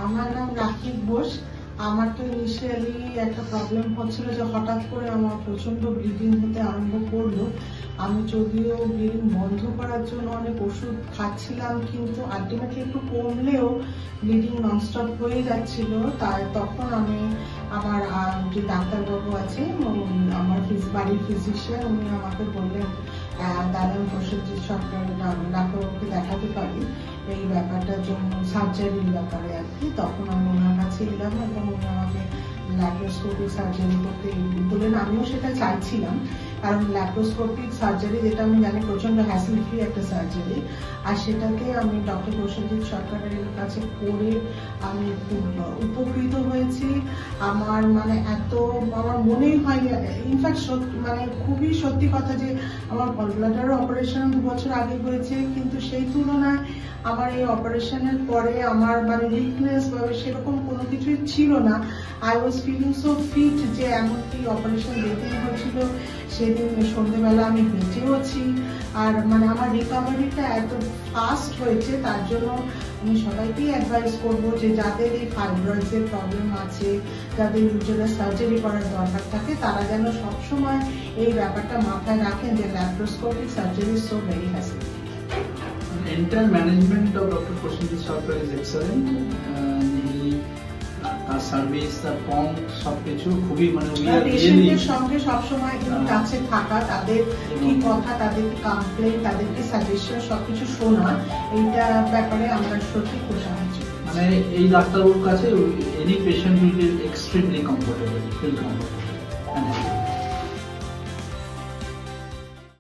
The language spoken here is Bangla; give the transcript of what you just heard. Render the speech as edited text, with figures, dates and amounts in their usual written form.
আমার নাম রাকিব বোস। আমার তো ইনিশিয়ালি একটা প্রবলেম হচ্ছিল যে হঠাৎ করে আমার প্রচন্ড ব্লিডিং হতে আরম্ভ করলো। আমি যদিও ব্লিডিং বন্ধ করার জন্য অনেক ওষুধ খাচ্ছিলাম, কিন্তু আলটিমেটলি একটু কমলেও ব্লিডিং ননস্টপ হয়ে যাচ্ছিল। তাই তখন আমি আমার যে ডাক্তারবাবু আছে, আমার বাড়ির ফিজিশিয়ান, উনি আমাকে বললেন দাদা প্রসেনজিৎ সরকার ডাক্তারবাবুকে দেখাতে পারি এই ব্যাপারটার জন্য, সার্জারির ব্যাপারে আর কি। তখন আমি ওনার কাছে এলাম এবং উনি আমাকে ল্যাপ্রোস্কোপিক সার্জারি করতে বললেন। আমিও সেটা চাইছিলাম, কারণ ল্যাপ্রোস্কোপিক সার্জারি, যেটা আমি জানি প্রচন্ড হ্যাসেল ফ্রি একটা সার্জারি, আর সেটাকে আমি ডক্টর প্রসেনজিৎ সরকারের কাছে করে আমি খুব উপকৃত হয়েছি। আমার আমার মনেই হয়নি, ইনফ্যাক্ট মানে খুবই সত্যি কথা যে আমার গলব্লাডার অপারেশন 2 বছর আগে হয়েছে, কিন্তু সেই তুলনায় আমার এই অপারেশনের পরে আমার মানে উইকনেস বা সেরকম কোনো কিছুই ছিল না। I was feeling so fit যে এমনকি অপারেশন যেদিন হয়েছিল সেদিন সন্ধ্যেবেলা আমি বেঁচেওছি। আর মানে আমার রিকভারিটা এত ফাস্ট হয়েছে, তার জন্য আমি সবাইকেই অ্যাডভাইস করবো যে যাদের এই ফাইব্রয়েডসের প্রবলেম আছে, যাদের ইউটেরাস সার্জারি করার দরকার থাকে, তারা যেন সবসময় এই ব্যাপারটা মাথায় রাখেন যে laparoscopic surgery is so very hassle. Entire management of Dr. Prosenjit Sarkar is excellent. তার সার্ভিস, তার পম্প, সবকিছু খুবই মানে পেশেন্টের সঙ্গে সবসময় কাছে থাকা, তাদের কি কথা, তাদের কি কমপ্লেন, তাদেরকে সাজেশন সবকিছু শোনা, এইটা ব্যাপারে আমরা সত্যি খুশি হচ্ছি। মানে এই ডাক্তারবাবুর কাছে any patient will be extremely comfortable, feel comfortable.